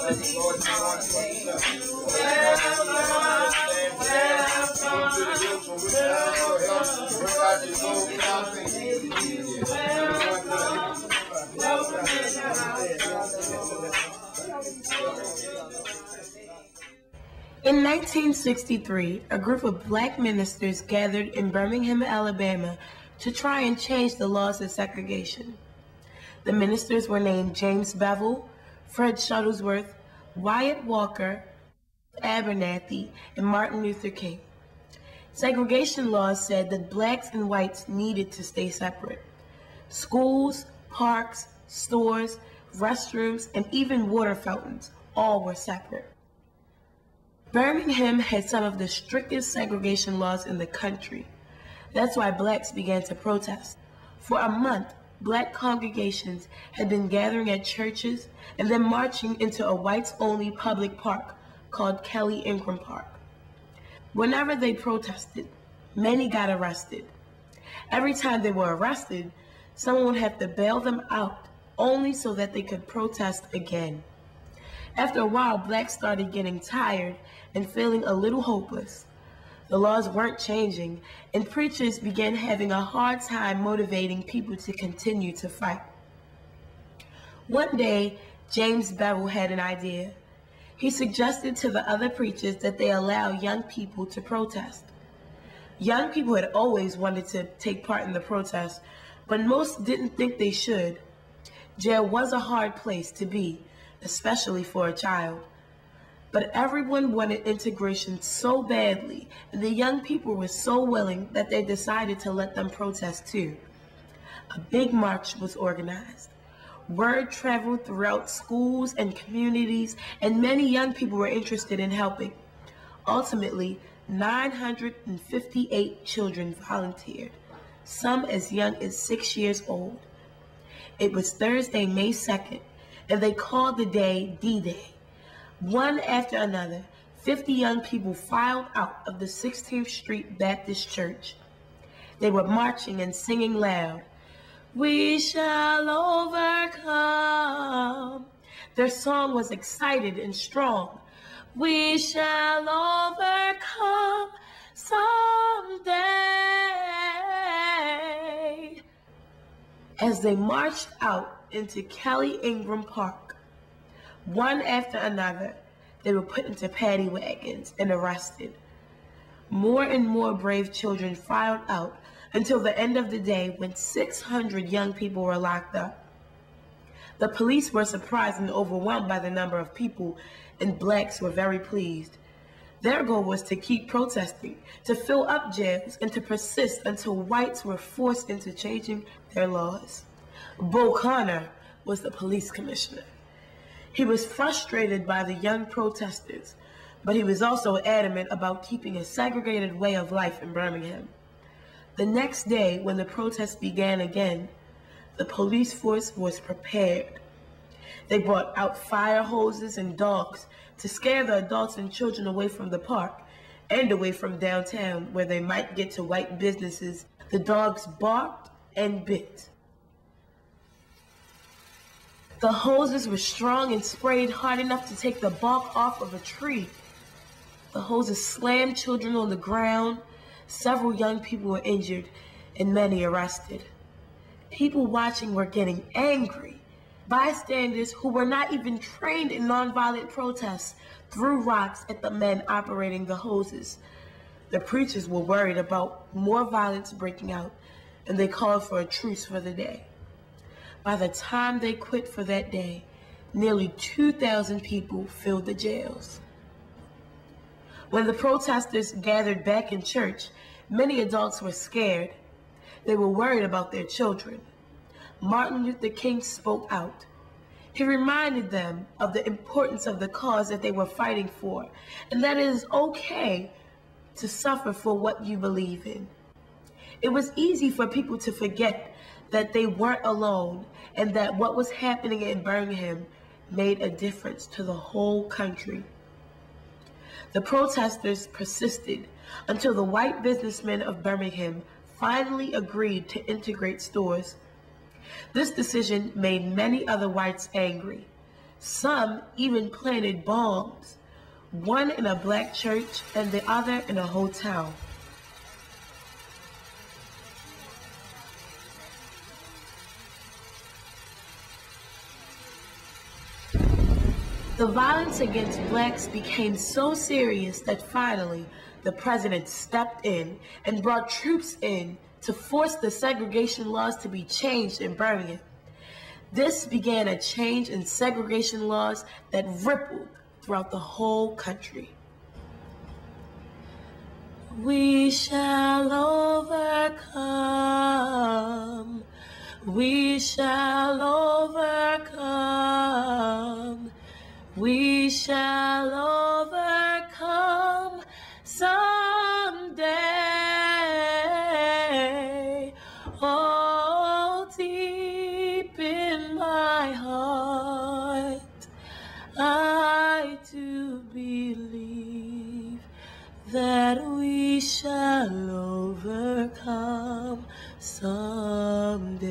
In 1963, a group of black ministers gathered in Birmingham, Alabama, to try and change the laws of segregation. The ministers were named James Bevel, Fred Shuttlesworth, Wyatt Walker, Abernathy, and Martin Luther King. Segregation laws said that blacks and whites needed to stay separate. Schools, parks, stores, restrooms, and even water fountains all were separate. Birmingham had some of the strictest segregation laws in the country. That's why blacks began to protest. For a month, black congregations had been gathering at churches and then marching into a whites-only public park called Kelly Ingram Park. Whenever they protested, many got arrested. Every time they were arrested, someone would have to bail them out only so that they could protest again. After a while, blacks started getting tired and feeling a little hopeless. The laws weren't changing, and preachers began having a hard time motivating people to continue to fight. One day, James Bevel had an idea. He suggested to the other preachers that they allow young people to protest. Young people had always wanted to take part in the protest, but most didn't think they should. Jail was a hard place to be, especially for a child. But everyone wanted integration so badly, and the young people were so willing that they decided to let them protest too. A big march was organized. Word traveled throughout schools and communities, and many young people were interested in helping. Ultimately, 958 children volunteered, some as young as 6 years old. It was Thursday, May 2nd, and they called the day D-Day. One after another, 50 young people filed out of the 16th Street Baptist Church. They were marching and singing loud, "We shall overcome." Their song was excited and strong. "We shall overcome someday." As they marched out into Kelly Ingram Park, one after another, they were put into paddy wagons and arrested. More and more brave children filed out until the end of the day when 600 young people were locked up. The police were surprised and overwhelmed by the number of people, and blacks were very pleased. Their goal was to keep protesting, to fill up jails, and to persist until whites were forced into changing their laws. Bull Connor was the police commissioner. He was frustrated by the young protesters, but he was also adamant about keeping a segregated way of life in Birmingham. The next day, when the protests began again, the police force was prepared. They brought out fire hoses and dogs to scare the adults and children away from the park and away from downtown where they might get to white businesses. The dogs barked and bit. The hoses were strong and sprayed hard enough to take the bark off of a tree. The hoses slammed children on the ground. Several young people were injured and many arrested. People watching were getting angry. Bystanders who were not even trained in nonviolent protests threw rocks at the men operating the hoses. The preachers were worried about more violence breaking out, and they called for a truce for the day. By the time they quit for that day, nearly 2,000 people filled the jails. When the protesters gathered back in church, many adults were scared. They were worried about their children. Martin Luther King spoke out. He reminded them of the importance of the cause that they were fighting for, and that it is okay to suffer for what you believe in. It was easy for people to forget that they weren't alone and that what was happening in Birmingham made a difference to the whole country. The protesters persisted until the white businessmen of Birmingham finally agreed to integrate stores. This decision made many other whites angry. Some even planted bombs, one in a black church and the other in a hotel. The violence against blacks became so serious that finally the president stepped in and brought troops in to force the segregation laws to be changed in Birmingham. This began a change in segregation laws that rippled throughout the whole country. We shall overcome. We shall overcome. We shall overcome someday. Oh, deep in my heart, I do believe that we shall overcome someday.